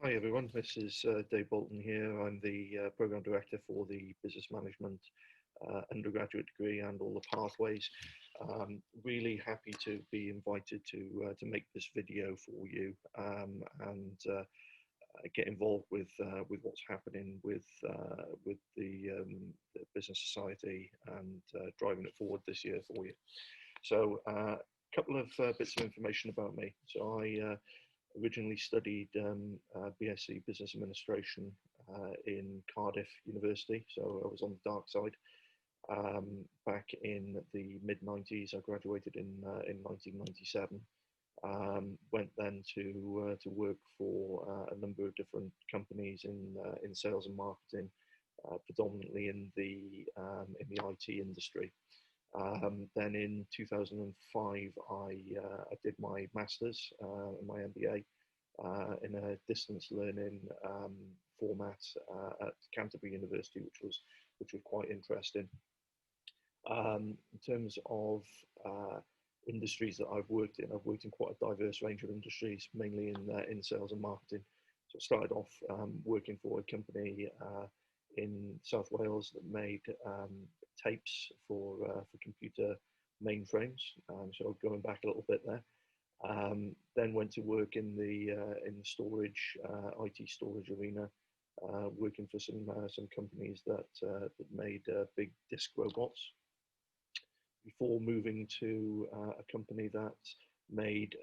Hi everyone, this is Dave Bolton here. I'm the Programme Director for the Business Management undergraduate degree and all the pathways. Really happy to be invited to make this video for you and get involved with what's happening with the business society and driving it forward this year for you. So a couple of bits of information about me. So I originally studied BSc Business Administration in Cardiff University, so I was on the dark side. Back in the mid-90s, I graduated in 1997. Went then to work for a number of different companies in sales and marketing, predominantly in the IT industry. Then in 2005, I did my master's and my MBA in a distance learning format at Canterbury University, which was quite interesting. In terms of industries that I've worked in quite a diverse range of industries, mainly in sales and marketing. So I started off working for a company in South Wales that made tapes for computer mainframes. So going back a little bit there. Then went to work in the storage, IT storage arena, working for some companies that made big disk robots. Before moving to a company that made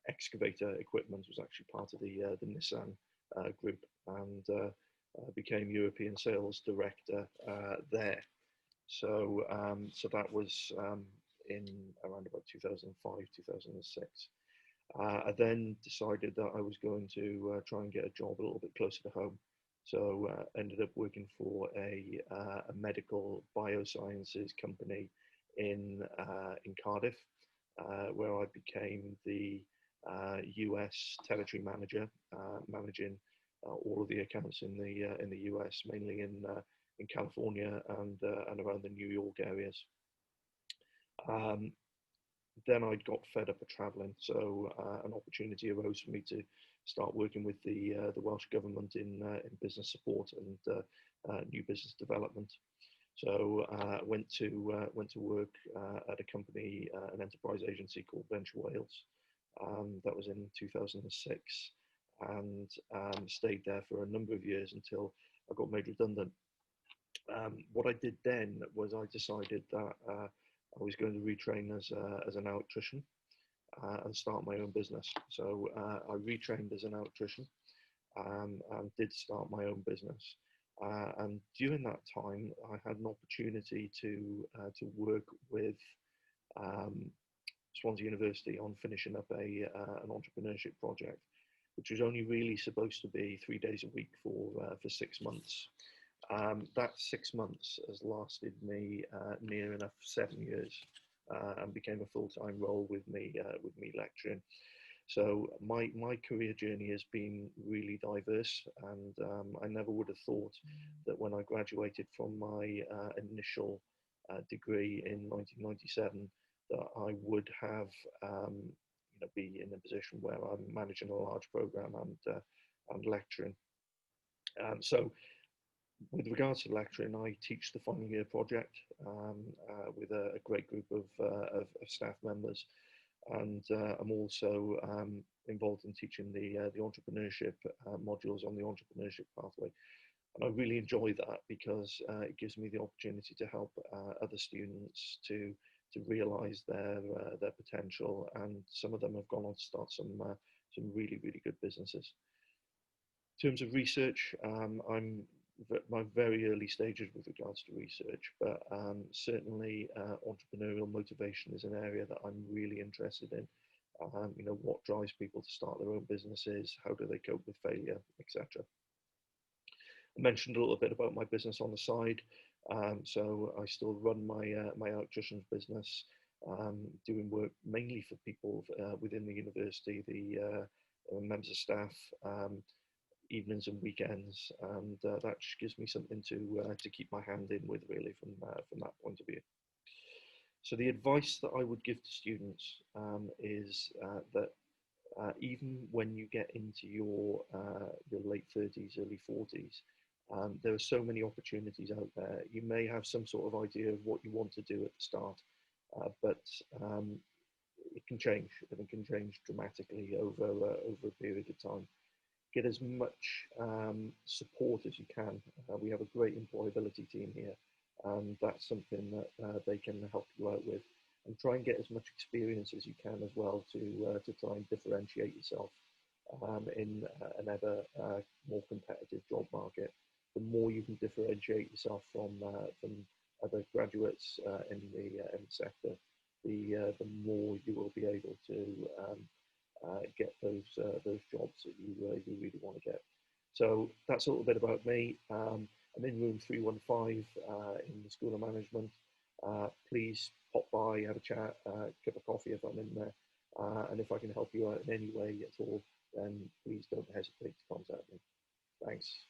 excavator equipment, was actually part of the Nissan group, and became European Sales Director there. So that was in around about 2005, 2006. I then decided that I was going to try and get a job a little bit closer to home. So ended up working for a medical biosciences company in Cardiff, where I became the US territory manager, managing all of the accounts in the US, mainly in California and around the New York areas. Then I got fed up of traveling, so an opportunity arose for me to start working with the Welsh government in business support and new business development. So went to work at a company, an enterprise agency called Venture Wales. That was in 2006, and stayed there for a number of years until I got made redundant. What I did then was I decided that I was going to retrain as an electrician and start my own business. So I retrained as an electrician and did start my own business. And during that time, I had an opportunity to work with Swansea University on finishing up an entrepreneurship project, which was only really supposed to be 3 days a week for 6 months. That 6 months has lasted me near enough 7 years, and became a full-time role with me lecturing. So my career journey has been really diverse, and I never would have thought that when I graduated from my initial degree in 1997 that I would have be in a position where I'm managing a large program and lecturing. So with regards to lecturing, I teach the final year project with a great group of staff members, and I'm also involved in teaching the entrepreneurship modules on the entrepreneurship pathway. And I really enjoy that because it gives me the opportunity to help other students to realise their potential, and some of them have gone on to start some really good businesses. In terms of research, I'm my very early stages with regards to research, but certainly entrepreneurial motivation is an area that I'm really interested in. What drives people to start their own businesses, how do they cope with failure, etc. I mentioned a little bit about my business on the side. So I still run my electrician's business, doing work mainly for people within the university, the members of staff, evenings and weekends, and that just gives me something to keep my hand in with, really, from that point of view. So the advice that I would give to students is that even when you get into your late 30s, early 40s, there are so many opportunities out there. You may have some sort of idea of what you want to do at the start, but it can change, and it can change dramatically over a period of time. Get as much support as you can. We have a great employability team here, and that's something that they can help you out with. And try and get as much experience as you can as well to try and differentiate yourself in an ever more competitive job market. The more you can differentiate yourself from other graduates in the sector, the more you will be able to get those jobs that you really want to get. So that's a little bit about me. I'm in room 315 in the School of Management. Please pop by, have a chat, cup of coffee if I'm in there. And if I can help you out in any way at all, then please don't hesitate to contact me. Thanks.